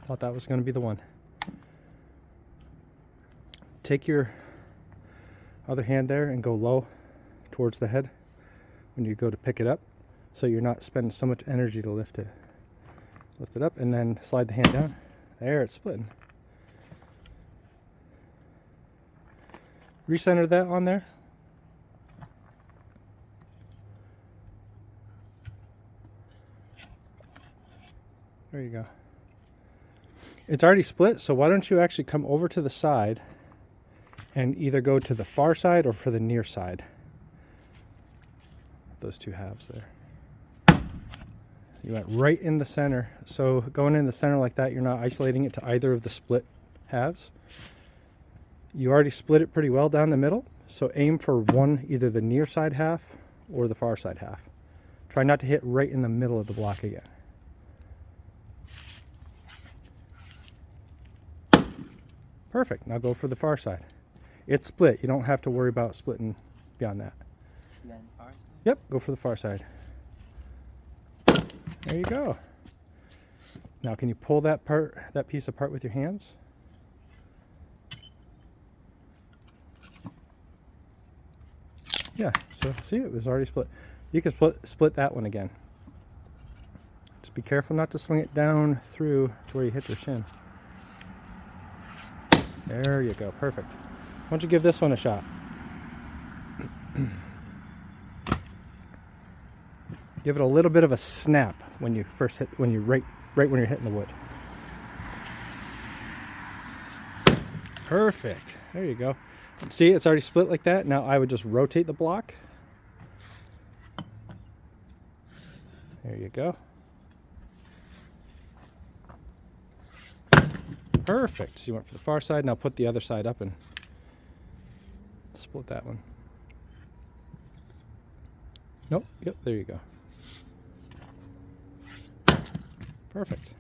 Thought that was going to be the one. Take your other hand there and go low towards the head when you go to pick it up, so you're not spending so much energy to lift it. Lift it up and then slide the hand down. There, it's splitting. Recenter that on there. There you go. It's already split, so why don't you actually come over to the side and either go to the far side or for the near side. Those two halves there. You went right in the center. So going in the center like that, you're not isolating it to either of the split halves. You already split it pretty well down the middle, so aim for one, either the near side half or the far side half. Try not to hit right in the middle of the block again. Perfect. Now go for the far side. It's split. You don't have to worry about splitting beyond that. Then far side? Yep, go for the far side. There you go. Now can you pull that piece apart with your hands? Yeah, so see, it was already split. You can split that one again. Just be careful not to swing it down through to where you hit your shin. There you go, perfect. Why don't you give this one a shot? Give it a little bit of a snap when you first hit, when you right when you're hitting the wood. Perfect. There you go. See, it's already split like that. Now I would just rotate the block. There you go. Perfect. So you went for the far side. Now put the other side up and split that one. Nope. Yep. There you go. Perfect.